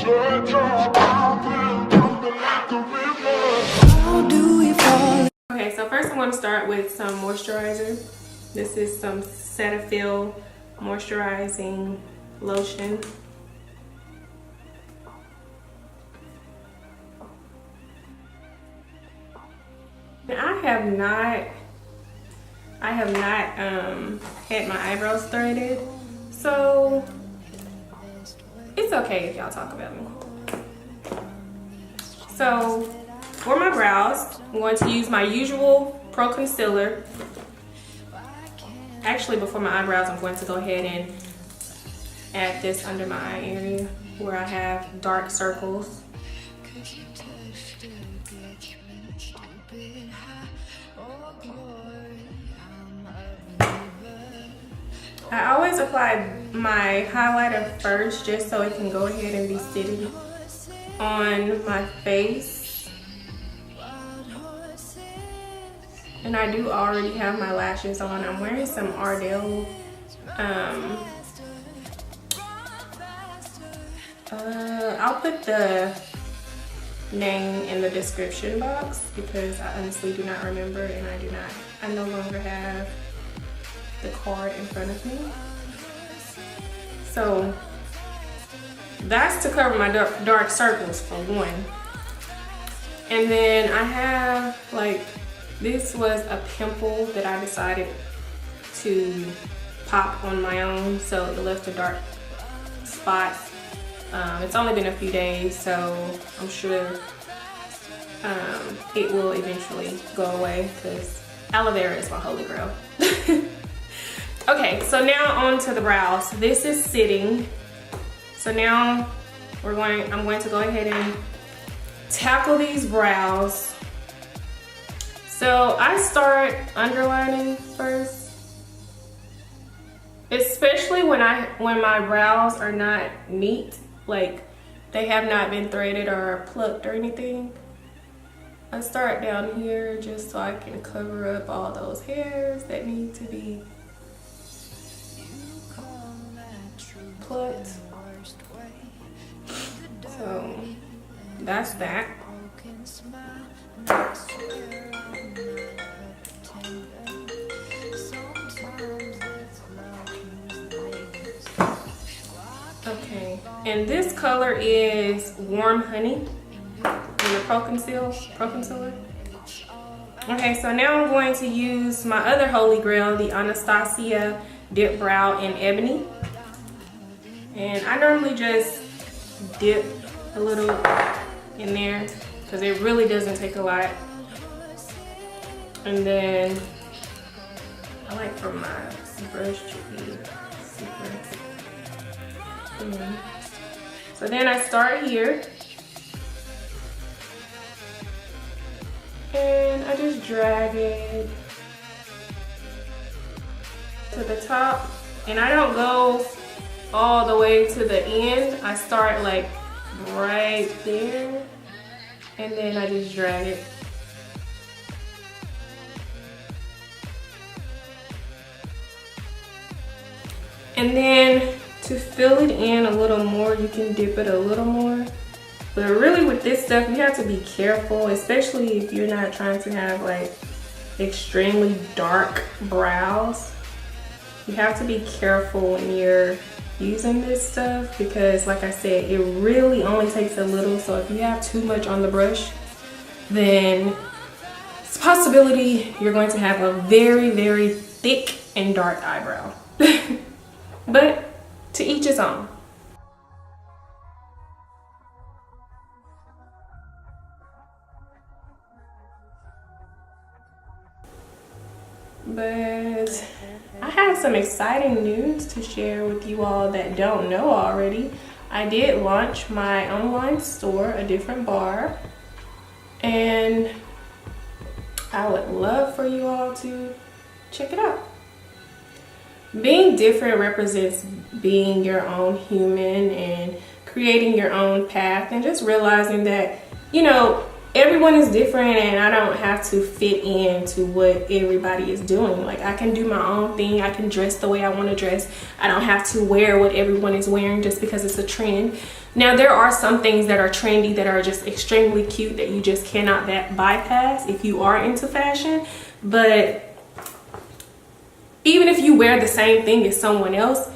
Okay, so first I'm going to start with some moisturizer. This is some Cetaphil moisturizing lotion. I have not had my eyebrows threaded, so it's okay if y'all talk about me. So for my brows, I'm going to use my usual Pro Concealer. Actually, before my eyebrows, I'm going to go ahead and add this under my eye area where I have dark circles. I always apply my highlighter first just so it can go ahead and be sitting on my face. And I do already have my lashes on. I'm wearing some Ardell. I'll put the name in the description box because I honestly do not remember, and I no longer have the card in front of me. So that's to cover my dark circles for one. And then I have, like, this was a pimple that I decided to pop on my own, so it left a dark spot. It's only been a few days, so I'm sure it will eventually go away because aloe vera is my holy grail. Okay, so now on to the brows. This is sitting. So now I'm going to go ahead and tackle these brows. So I start underlining first, especially when my brows are not neat, like they have not been threaded or plucked or anything. I start down here just so I can cover up all those hairs that need to be plucked. So that's that. Okay, and this color is Warm Honey in the Pro Concealer. Okay, so now I'm going to use my other holy grail, the Anastasia Dip Brow in Ebony. And I normally just dip a little in there because it really doesn't take a lot. And then I like for my brush to be super thin. So then I start here. And I just drag it to the top. And I don't go all the way to the end. I start like right there. And then I just drag it. And then to fill it in a little more, you can dip it a little more. But really with this stuff, you have to be careful, especially if you're not trying to have like extremely dark brows. You have to be careful when you're using this stuff because, like I said, it really only takes a little. So if you have too much on the brush, then it's a possibility you're going to have a very, very thick and dark eyebrow. But to each his own. But I have some exciting news to share with you all that don't know already. I did launch my online store, A Different Bar, and I would love for you all to check it out. Being different represents being your own human and creating your own path, and just realizing that, you know, everyone is different, and I don't have to fit into what everybody is doing. Like, I can do my own thing. I can dress the way I want to dress. I don't have to wear what everyone is wearing just because it's a trend. Now, there are some things that are trendy that are just extremely cute that you just cannot bypass if you are into fashion. But even if you wear the same thing as someone else,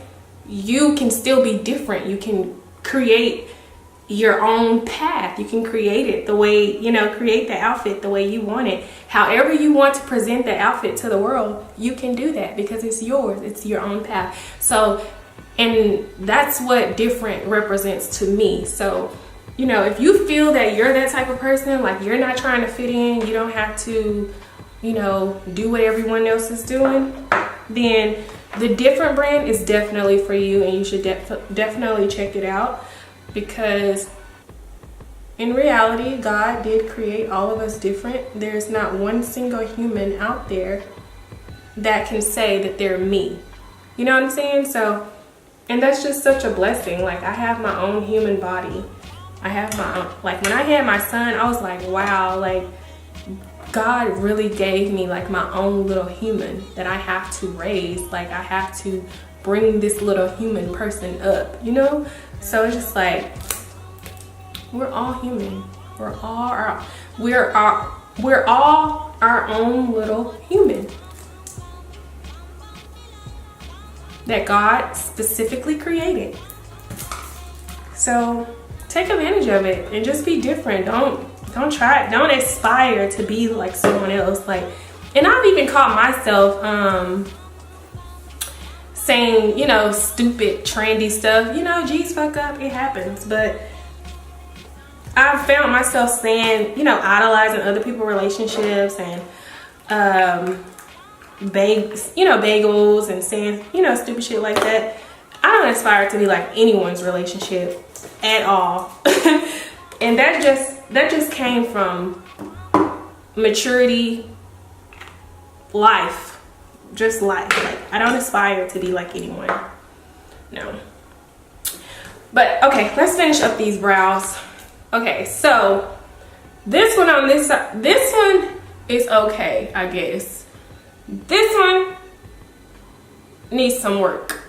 you can still be different. You can create your own path. You can create it the way, you know, create the outfit the way you want it. However you want to present the outfit to the world, you can do that because it's yours. It's your own path. So, and that's what different represents to me. So, you know, if you feel that you're that type of person, like you're not trying to fit in, you don't have to, you know, do what everyone else is doing, then the different brand is definitely for you, and you should definitely check it out. Because in reality, God did create all of us different. There's not one single human out there that can say that they're me. You know what I'm saying? So, and that's just such a blessing. Like, I have my own human body. I have my own, like when I had my son, I was like, wow, like God really gave me like my own little human that I have to raise. Like, I have to bring this little human person up, you know? So it's just like, we're all human. We're all our own little human that God specifically created. So take advantage of it and just be different. Don't aspire to be like someone else. Like, and I've even caught myself saying, you know, stupid trendy stuff. You know, geez, fuck up, it happens. But I've found myself saying, you know, idolizing other people's relationships and bagels and saying, you know, stupid shit like that. I don't aspire to be like anyone's relationship at all. And that just came from maturity, life. Just life. Like, I don't aspire to be like anyone. No. But okay, let's finish up these brows. Okay, so this one on this side, this one is okay, I guess. This one needs some work.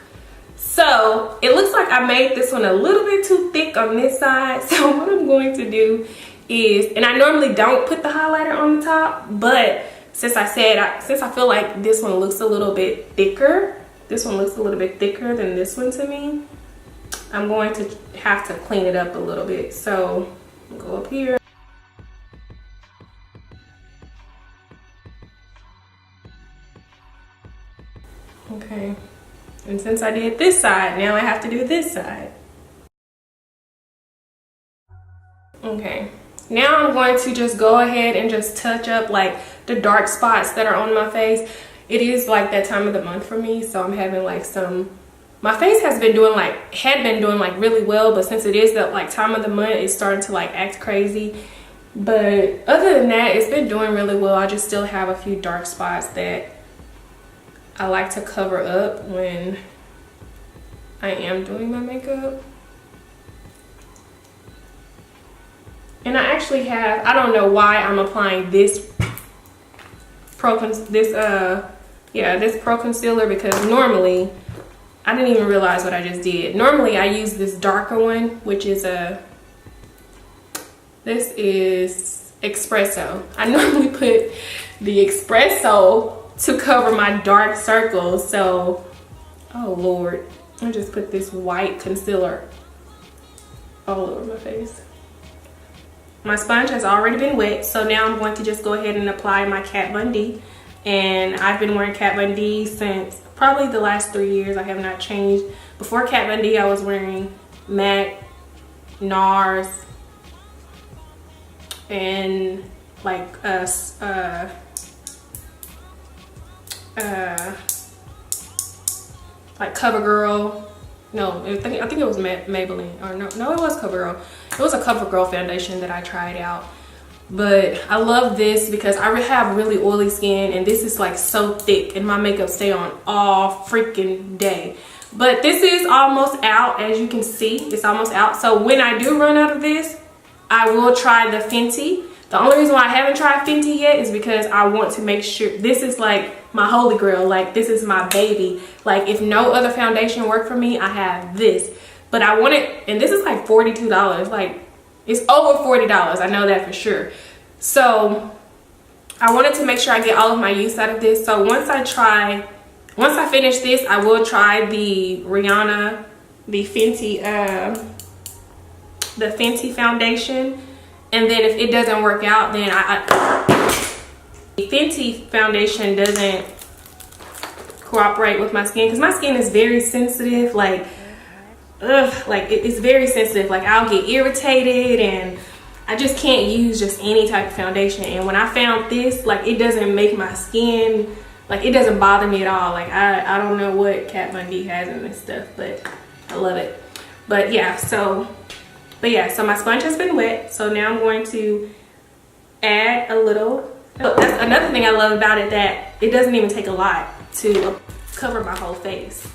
So it looks like I made this one a little bit too thick on this side. So what I'm going to do is, and I normally don't put the highlighter on the top, but since I feel like this one looks a little bit thicker, this one looks a little bit thicker than this one to me, I'm going to have to clean it up a little bit. So I'll go up here. Okay, and since I did this side, now I have to do this side. Okay, now I'm going to just go ahead and just touch up like the dark spots that are on my face. It is like that time of the month for me, so I'm having like my face had been doing like really well, but since it is that like time of the month, it's starting to like act crazy. But other than that, it's been doing really well. I just still have a few dark spots that I like to cover up when I am doing my makeup. And I actually have, I don't know why I'm applying this pro concealer, because normally, I didn't even realize what I just did. Normally I use this darker one, which is this is espresso. I normally put the espresso to cover my dark circles. So, oh Lord, I just put this white concealer all over my face. My sponge has already been wet, so now I'm going to just go ahead and apply my Kat Von D. And I've been wearing Kat Von D since probably the last 3 years. I have not changed. Before Kat Von D, I was wearing MAC, NARS, and like like CoverGirl. No, I think it was Maybelline, or no, it was CoverGirl. It was a CoverGirl foundation that I tried out. But I love this because I have really oily skin, and this is like so thick, and my makeup stay on all freaking day. But this is almost out, as you can see. It's almost out. So when I do run out of this, I will try the Fenty. The only reason why I haven't tried Fenty yet is because I want to make sure this is like my holy grail. Like, this is my baby. Like, if no other foundation worked for me, I have this. But I want it, and this is like $42. Like, it's over $40. I know that for sure. So I wanted to make sure I get all of my use out of this. So once I finish this, I will try the Fenty foundation. And then if it doesn't work out, then the Fenty foundation doesn't cooperate with my skin, because my skin is very sensitive. Like, it's very sensitive. Like, I'll get irritated, and I just can't use just any type of foundation. And when I found this, like, it doesn't make my skin, like, it doesn't bother me at all. Like, I don't know what Kat Von D has in this stuff, but I love it. But yeah, so my sponge has been wet, so now I'm going to add a little. That's another thing I love about it, that it doesn't even take a lot to cover my whole face.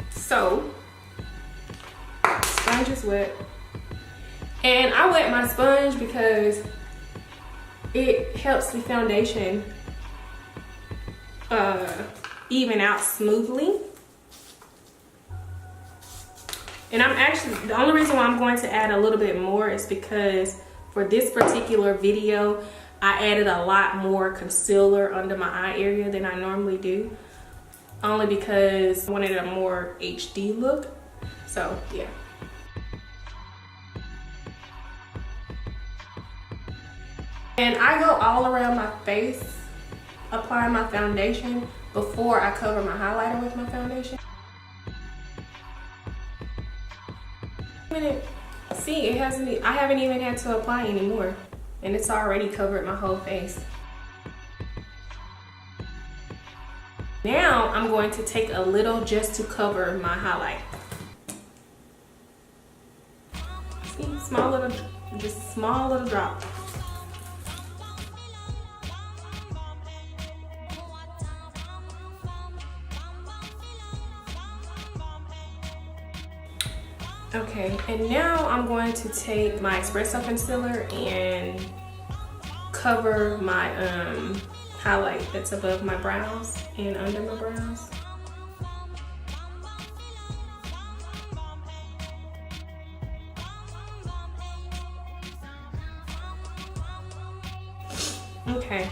So, sponge is wet. And I wet my sponge because it helps the foundation even out smoothly. And the only reason why I'm going to add a little bit more is because for this particular video, I added a lot more concealer under my eye area than I normally do. Only because I wanted a more HD look. So, yeah. And I go all around my face applying my foundation before I cover my highlighter with my foundation. See, I haven't even had to apply anymore, and it's already covered my whole face. Now I'm going to take a little just to cover my highlight. See, small little drop. Okay, and now I'm going to take my espresso concealer and cover my highlight that's above my brows and under my brows. Okay,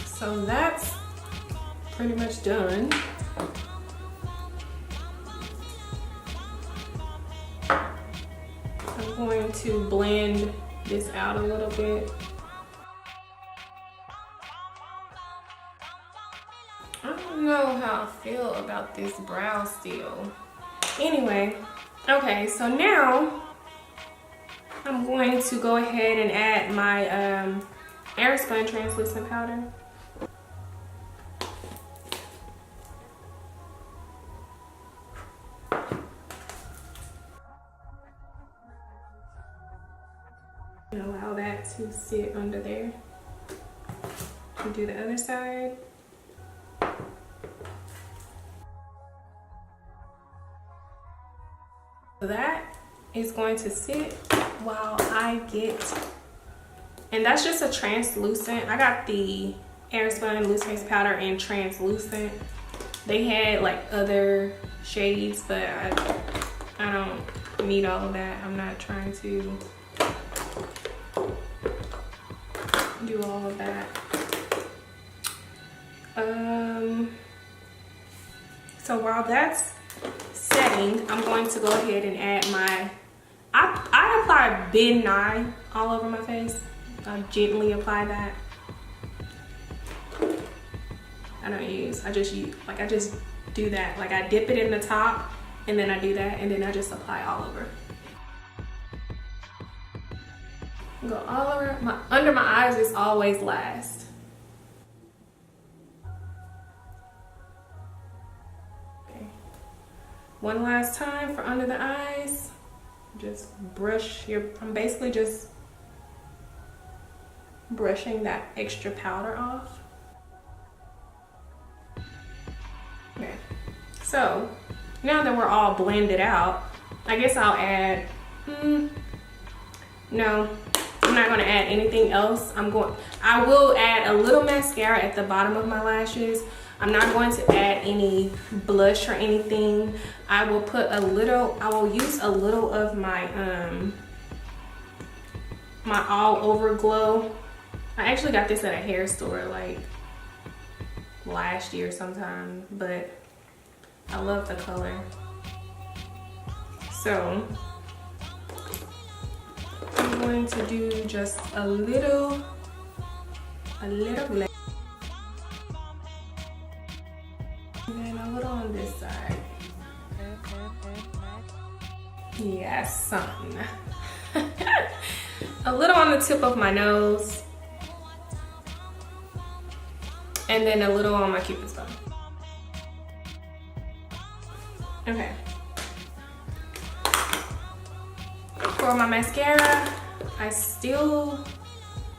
so that's pretty much done. I'm going to blend this out a little bit. I don't know how I feel about this brow still. Anyway, okay, so now I'm going to go ahead and add my Airspun translucent powder. And allow that to sit under there. And do the other side. So that is going to sit while I get, and that's just a translucent. I got the Airspun loose face powder in translucent. They had like other shades, but I don't need all of that. I'm not trying to do all of that. So while that's setting, I'm going to go ahead and add my, I apply Ben Nye all over my face. I gently apply that. I just do that. Like, I dip it in the top and then I do that, and then I just apply all over. Go all over. Under my eyes is always last. Okay. One last time for under the eyes. Just brush I'm basically just brushing that extra powder off. Okay. So now that we're all blended out, I guess I'll add No, I'm not going to add anything else. I will add a little mascara at the bottom of my lashes. I'm not going to add any blush or anything. I will use a little of my my all over glow. I actually got this at a hair store like last year sometime, but I love the color. So I'm going to do just a little black. And then a little on this side. Yes, son. A little on the tip of my nose. And then a little on my cupid's bow. Okay. For my mascara,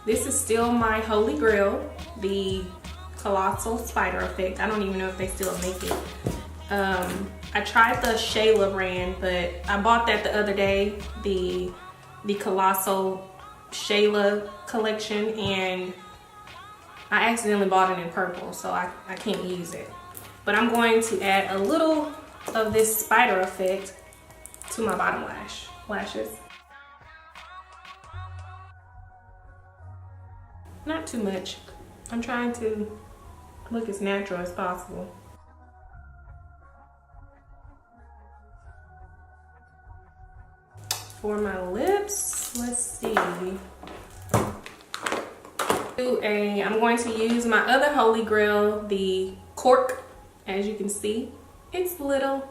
this is still my holy grail, the Colossal Spider Effect. I don't even know if they still make it. I tried the Shayla brand, but I bought that the other day, the Colossal Shayla collection, and I accidentally bought it in purple, so I can't use it. But I'm going to add a little of this Spider Effect to my bottom lashes. Not too much. I'm trying to look as natural as possible. For my lips, let's see. I'm going to use my other holy grail, the Cork. As you can see, it's little.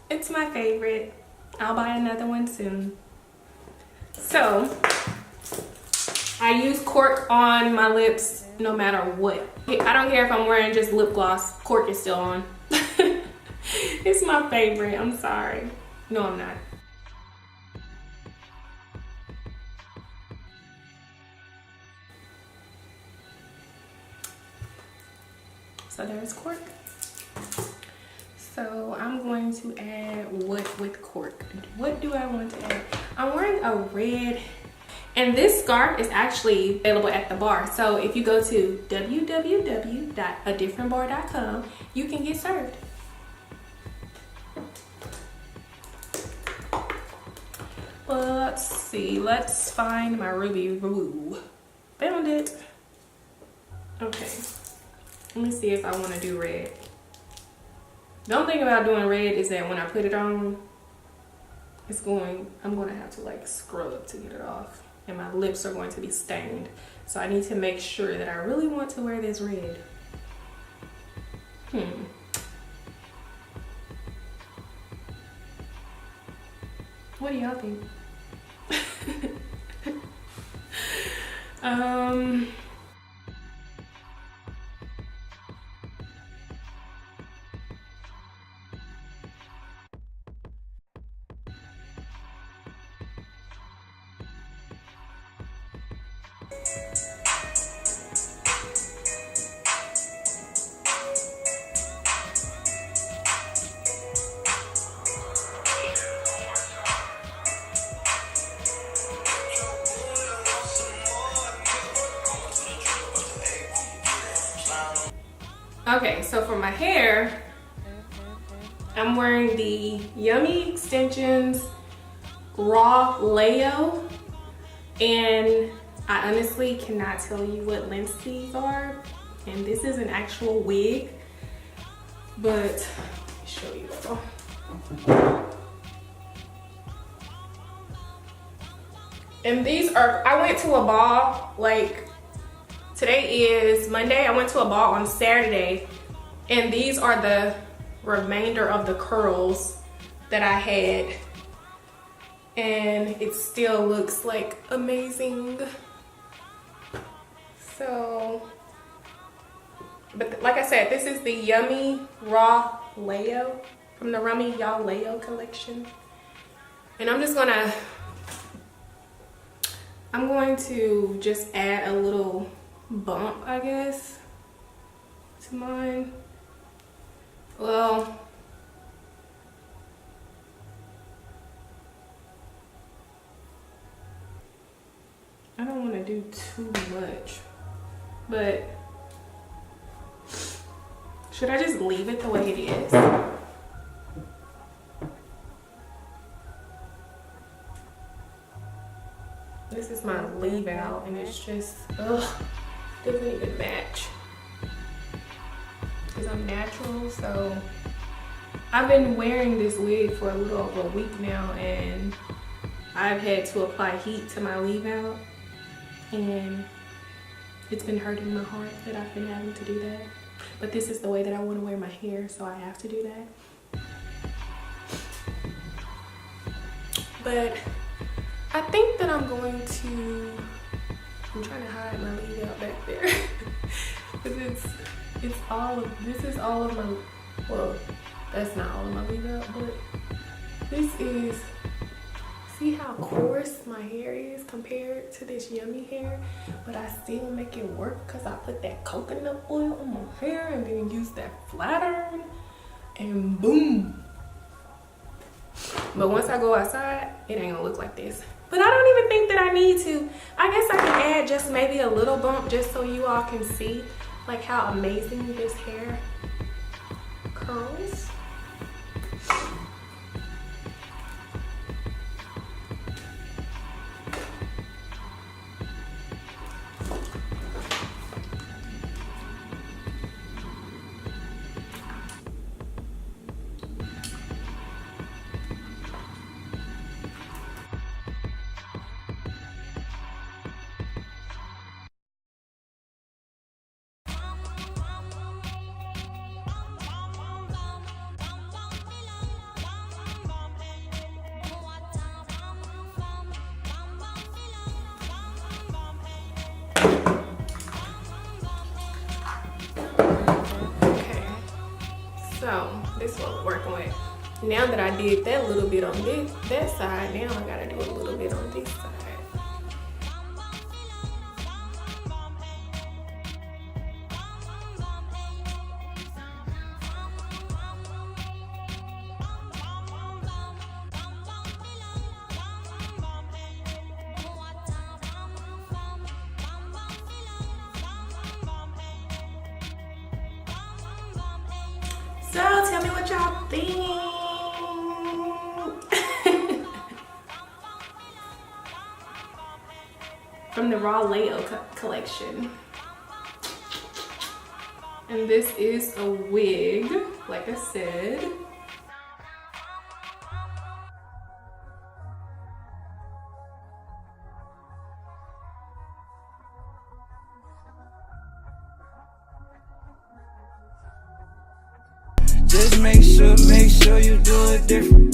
It's my favorite. I'll buy another one soon. So I use Cork on my lips no matter what. I don't care if I'm wearing just lip gloss, Cork is still on. It's my favorite, I'm sorry. No, I'm not. So there's Cork. So I'm going to add what with Cork? What do I want to add? I'm wearing a red, and this scarf is actually available at the bar. So if you go to www.adifferentbar.com, you can get served. Let's see, let's find my Ruby Woo. Found it. Okay, let me see if I want to do red. The only thing about doing red is that when I put it on, I'm going to have to like scrub to get it off, and my lips are going to be stained. So I need to make sure that I really want to wear this red. What do y'all think? Okay, so for my hair, I'm wearing the Yummy Extensions Raw Lao, and I honestly cannot tell you what lengths these are, and this is an actual wig, but let me show you all. And these are, I went to a ball, like today is Monday, I went to a ball on Saturday, and these are the remainder of the curls that I had, and it still looks like amazing. So, but like I said, this is the Yummy Raw Lao from the Rummy Y'all Lao collection, and I'm going to just add a little bump, I guess, to mine. Well, I don't want to do too much, but should I just leave it the way it is? This is my leave out, and it's just, ugh, doesn't even match. Because I'm natural, so I've been wearing this wig for a little over a week now, and I've had to apply heat to my leave out, and it's been hurting my heart that I've been having to do that. But this is the way that I want to wear my hair, so I have to do that. But I think that I'm trying to hide my leave out back there. Because this is all of my, well, that's not all of my leave out, but this is, see how coarse my hair is compared to this yummy hair, but I still make it work because I put that coconut oil on my hair and then use that flat iron, and boom. But once I go outside, it ain't gonna look like this. But I don't even think that I need to. I guess I can add just maybe a little bump just so you all can see like how amazing this hair curls. So this is what we're working with. Now that I did that little bit on that side, now I gotta do a little bit on this side. So tell me what y'all think. From the Raw Lao collection. And this is a wig, like I said. Just make sure you do it different.